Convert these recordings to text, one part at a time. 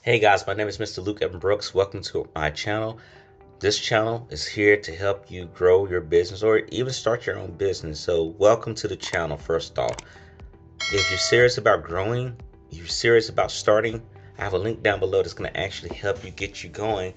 Hey guys, my name is Mr. Luke Evan Brooks. Welcome to my channel. This channel is here to help you grow your business or even start your own business. So welcome to the channel first off. If you're serious about growing, you're serious about starting, I have a link down below that's going to actually help you get you going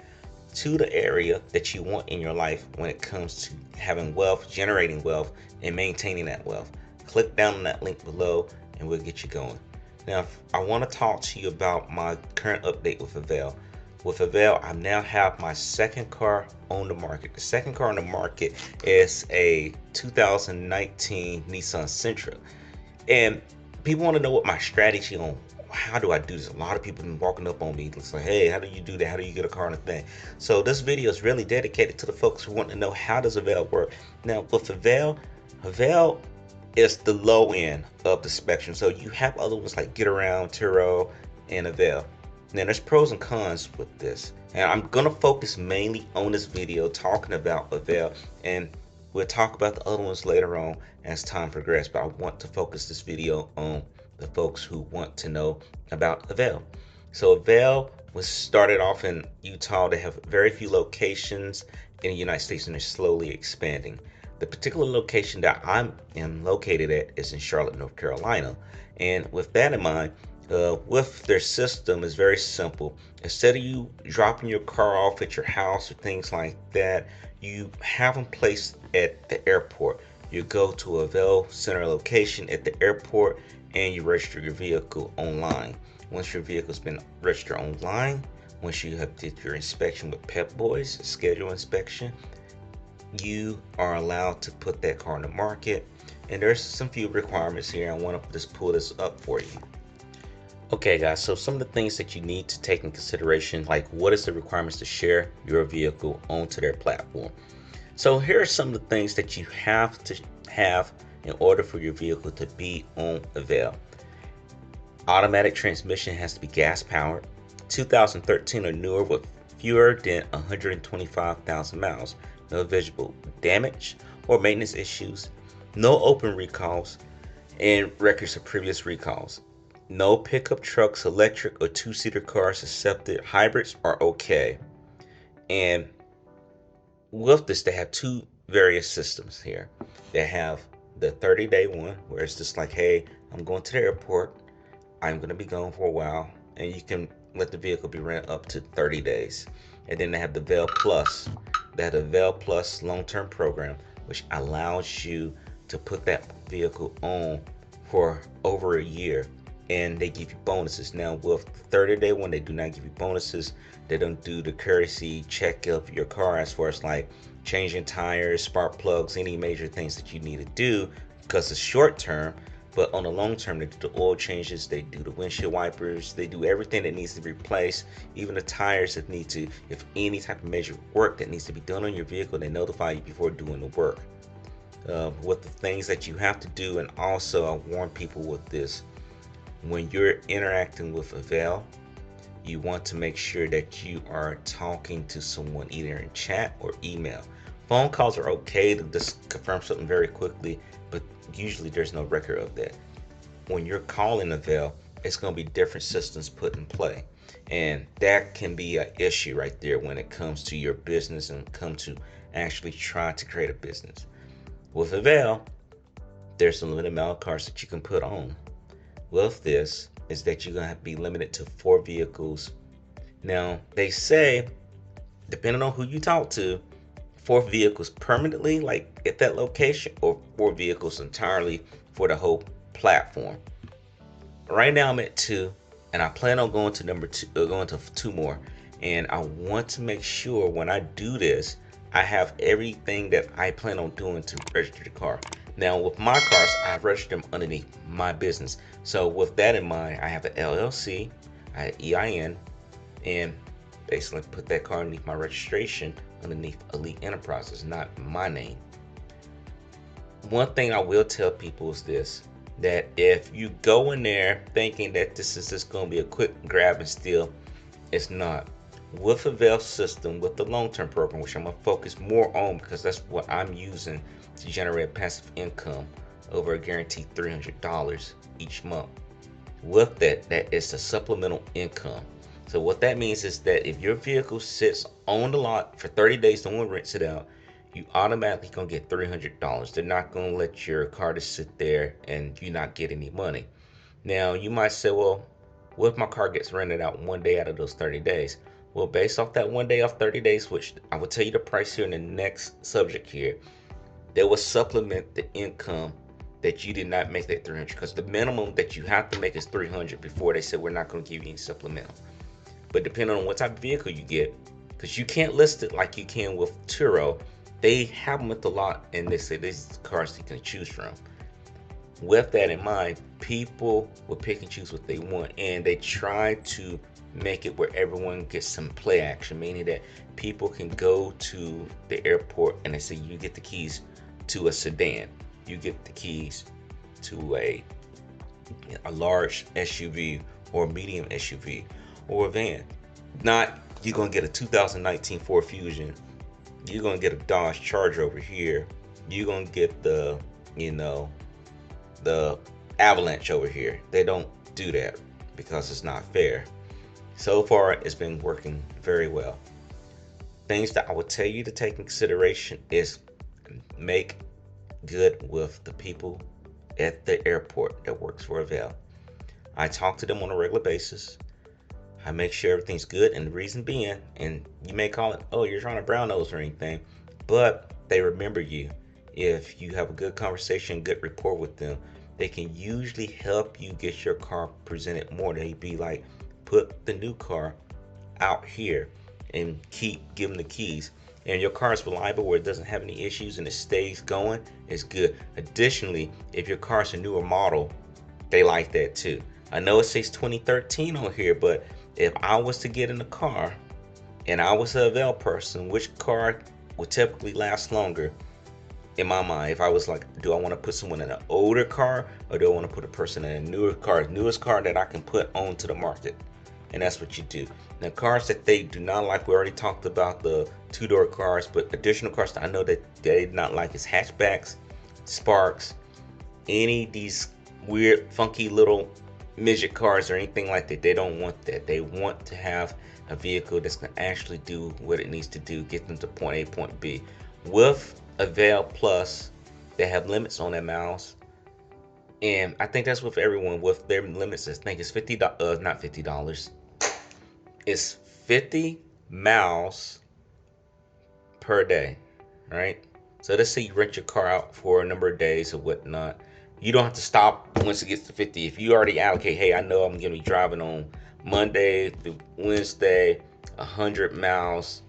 to the area that you want in your life when it comes to having wealth, generating wealth, and maintaining that wealth. Click down on that link below and we'll get you going. Now, I want to talk to you about my current update with Avail. With Avail, I now have my second car on the market. The second car on the market is a 2019 Nissan Sentra. And people want to know what my strategy on how do I do this. A lot of people have been walking up on me. It's like, hey, how do you do that? How do you get a car on a thing? So this video is really dedicated to the folks who want to know how does Avail work. Now with Avail is the low end of the spectrum. So you have other ones like Get Around, Turo, and Avail. Now there's pros and cons with this. And I'm gonna focus mainly on this video talking about Avail, and we'll talk about the other ones later on as time progresses, but I want to focus this video on the folks who want to know about Avail. So Avail was started off in Utah. They have very few locations in the United States and they're slowly expanding. The particular location that I am located at is in Charlotte, North Carolina. And with that in mind, with their system is very simple. Instead of you dropping your car off at your house or things like that, you have them placed at the airport. You go to a Avail Center location at the airport and you register your vehicle online. Once your vehicle's been registered online, once you have did your inspection with Pep Boys, schedule inspection, you are allowed to put that car on the market. And there's some few requirements here. I want to just pull this up for you. Okay guys, so some of the things that you need to take in consideration, like what is the requirements to share your vehicle onto their platform. So here are some of the things that you have to have in order for your vehicle to be on Avail. Automatic transmission has to be gas powered, 2013 or newer with fewer than 125,000 miles, no visible damage or maintenance issues, no open recalls, and records of previous recalls. No pickup trucks, electric or two-seater cars accepted. Hybrids are okay. And with this, they have two various systems here. They have the 30-day one, where it's just like, hey, I'm going to the airport. I'm going to be gone for a while. And you can let the vehicle be rented up to 30 days. And then they have the Avail Plus. They have the Avail Plus long-term program, which allows you to put that vehicle on for over a year. And they give you bonuses. Now with the 30-day one, they do not give you bonuses. They don't do the courtesy check of your car as far as like changing tires, spark plugs, any major things that you need to do, because it's short term. But on the long term, they do the oil changes, they do the windshield wipers, they do everything that needs to be replaced, even the tires that need to, if any type of major work that needs to be done on your vehicle, they notify you before doing the work. With the things that you have to do, and also I warn people with this, when you're interacting with Avail, you want to make sure that you are talking to someone either in chat or email. Phone calls are okay to just confirm something very quickly, but usually there's no record of that. When you're calling Avail, it's going to be different systems put in play. And that can be an issue right there when it comes to your business and come to actually try to create a business. With Avail, there's a limited amount of cars that you can put on. With this is that you're going to be limited to 4 vehicles. Now, they say, depending on who you talk to, 4 vehicles permanently, like at that location, or 4 vehicles entirely for the whole platform. Right now I'm at 2, and I plan on going to number 2, going to 2 more. And I want to make sure when I do this, I have everything that I plan on doing to register the car. Now with my cars, I registered them underneath my business. So with that in mind, I have an LLC, I have EIN, and basically put that car underneath my registration underneath Elite Enterprises, not my name. One thing I will tell people is this, that if you go in there thinking that this is just going to be a quick grab and steal, it's not. With the Avail system, with the long-term program, which I'm going to focus more on because that's what I'm using to generate passive income over a guaranteed $300 each month. With that, that is a supplemental income. So what that means is that if your vehicle sits on the lot for 30 days, no one rents it out, you automatically gonna get $300. They're not gonna let your car just sit there and you not get any money. Now you might say, well, what if my car gets rented out one day out of those 30 days? Well, based off that one day off 30 days, which I will tell you the price here in the next subject here, they will supplement the income that you did not make that 300, because the minimum that you have to make is 300 before they said we're not going to give you any supplemental. But depending on what type of vehicle you get, because you can't list it like you can with Turo, they have them at the lot and they say these cars you can choose from. With that in mind, people will pick and choose what they want, and they try to make it where everyone gets some play action, meaning that people can go to the airport and they say you get the keys to a sedan, you get the keys to a large SUV or medium SUV or a van. Not you're gonna get a 2019 Ford Fusion, you're gonna get a Dodge Charger over here, you're gonna get the the Avalanche over here. They don't do that because it's not fair. So far, it's been working very well. Things that I would tell you to take in consideration is make good with the people at the airport that works for Avail. I talk to them on a regular basis. I make sure everything's good, and the reason being, and you may call it, oh, you're trying to brown nose or anything, but they remember you. If you have a good conversation, good rapport with them, they can usually help you get your car presented more. They'd be like, put the new car out here and keep giving the keys. And your car is reliable where it doesn't have any issues and it stays going, it's good. Additionally, if your car is a newer model, they like that too. I know it says 2013 on here, but if I was to get in a car and I was a Avail person, which car would typically last longer? In my mind, if I was like, do I want to put someone in an older car or do I want to put a person in a newer car, newest car that I can put onto the market? And that's what you do. Now, cars that they do not like, we already talked about the two-door cars, but additional cars that I know that they do not like is hatchbacks, Sparks, any of these weird, funky little midget cars or anything like that. They don't want that. They want to have a vehicle that's going to actually do what it needs to do, get them to point A, point B. With Avail Plus, they have limits on their miles, and I think that's with everyone. With their limits, I think it's not $50. It's 50 miles per day, right? So let's say you rent your car out for a number of days or whatnot. You don't have to stop once it gets to 50. If you already allocate, hey, I know I'm gonna be driving on Monday through Wednesday, 100 miles,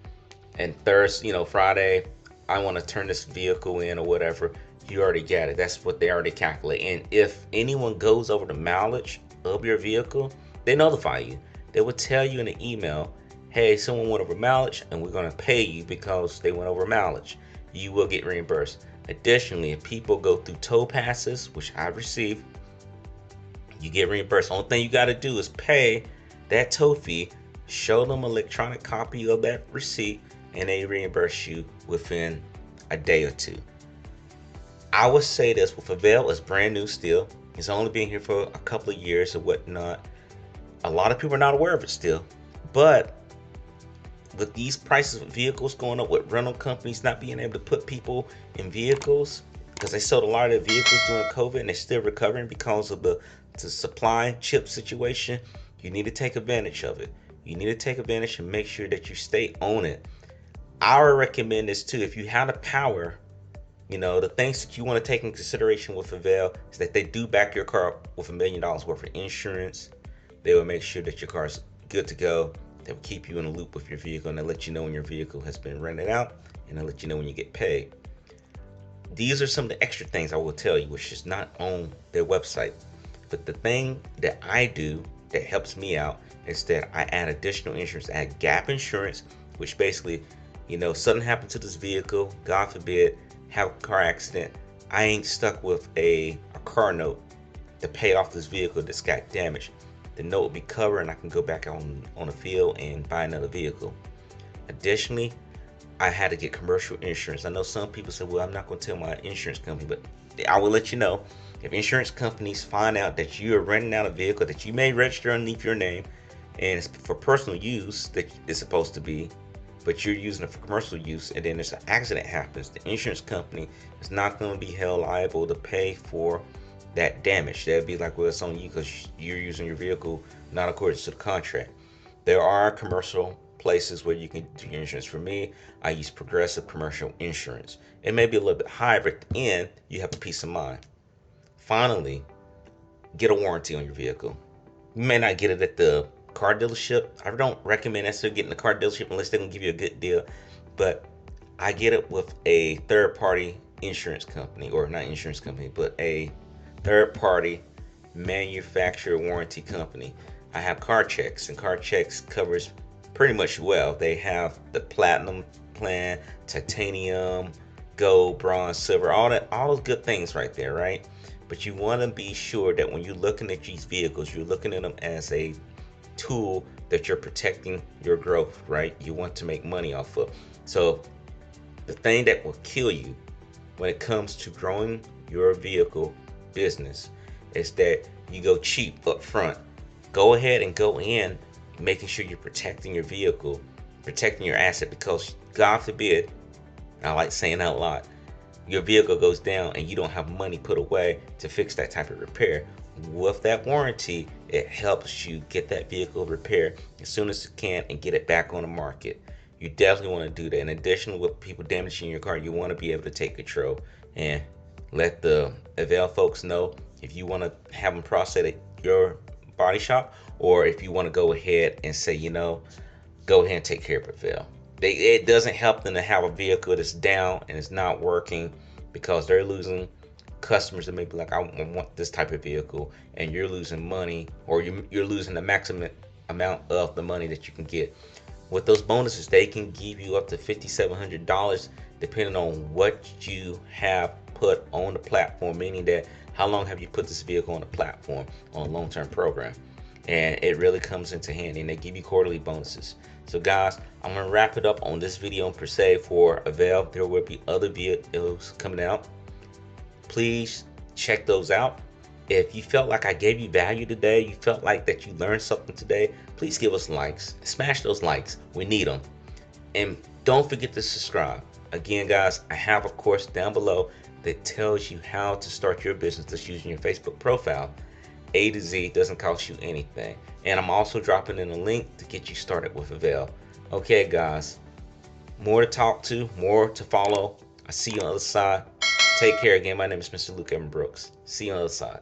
and Thursday, Friday, I want to turn this vehicle in or whatever. You already got it. That's what they already calculate. And if anyone goes over the mileage of your vehicle, they notify you. They will tell you in an email, hey, someone went over mileage and we're going to pay you because they went over mileage. You will get reimbursed. Additionally, if people go through toll passes, which I receive, you get reimbursed. Only thing you got to do is pay that toll fee, show them an electronic copy of that receipt, and they reimburse you within a day or two. I would say this with Avail, it's brand new still. It's only been here for a couple of years or whatnot. A lot of people are not aware of it still, but with these prices of vehicles going up, with rental companies not being able to put people in vehicles because they sold a lot of their vehicles during COVID and they're still recovering because of the supply chip situation, you need to take advantage of it. You need to take advantage and make sure that you stay on it. I would recommend this too. If you have the power, the things that you want to take in consideration with Avail is that they do back your car up with $1 million worth of insurance. They will make sure that your car is good to go. They will keep you in a loop with your vehicle, and they'll let you know when your vehicle has been rented out, and they'll let you know when you get paid. These are some of the extra things I will tell you, which is not on their website. But the thing that I do that helps me out is that I add additional insurance. I add gap insurance, which basically, something happened to this vehicle, God forbid, have a car accident. I ain't stuck with a car note to pay off this vehicle that's got damaged. The note will be covered and I can go back on the field and buy another vehicle. Additionally, I had to get commercial insurance. I know some people say, well, I'm not going to tell my insurance company, but I will let you know. If insurance companies find out that you are renting out a vehicle that you may register underneath your name and it's for personal use that it's supposed to be, but you're using it for commercial use, and then there's an accident happens, the insurance company is not going to be held liable to pay for that damage. That'd be like, well, it's on you because you're using your vehicle not according to the contract. There are commercial places where you can do your insurance. For me, I use Progressive Commercial Insurance. It may be a little bit higher, but at the end, you have a peace of mind. Finally, get a warranty on your vehicle. You may not get it at the car dealership. I don't recommend necessarily getting the car dealership unless they're gonna give you a good deal. But I get it with a third-party insurance company, or not insurance company, but a third-party manufacturer warranty company. I have Car Checks, and Car Checks covers pretty much well. They have the platinum plan, titanium, gold, bronze, silver, all those good things right there, right? But you want to be sure that when you're looking at these vehicles, you're looking at them as a tool that you're protecting your growth, right? You want to make money off of. So the thing that will kill you when it comes to growing your vehicle business is that you go cheap up front. Go ahead and go in making sure you're protecting your vehicle, protecting your asset, because God forbid, I like saying that a lot, your vehicle goes down and you don't have money put away to fix that type of repair. With that warranty, it helps you get that vehicle repaired as soon as you can and get it back on the market. You definitely want to do that. In addition, with people damaging your car, you want to be able to take control and let the Avail folks know if you want to have them process at your body shop, or if you want to go ahead and say, go ahead and take care of Avail. It doesn't help them to have a vehicle that's down and it's not working, because they're losing customers that may be like, I want this type of vehicle, and you're losing money, or you're losing the maximum amount of the money that you can get. With those bonuses, they can give you up to $5,700 depending on what you have put on the platform, meaning that how long have you put this vehicle on the platform on a long-term program. And it really comes into handy, and they give you quarterly bonuses. So guys, I'm gonna wrap it up on this video per se for Avail. There will be other videos coming out. Please check those out. If you felt like I gave you value today, you felt like that you learned something today, please give us likes. Smash those likes. We need them. And don't forget to subscribe. Again, guys, I have a course down below that tells you how to start your business just using your Facebook profile. A to Z, doesn't cost you anything. And I'm also dropping in a link to get you started with Avail. Okay, guys, more to talk to, more to follow. I see you on the other side. Take care again. My name is Mr. Luke Evan Brooks. See you on the other side.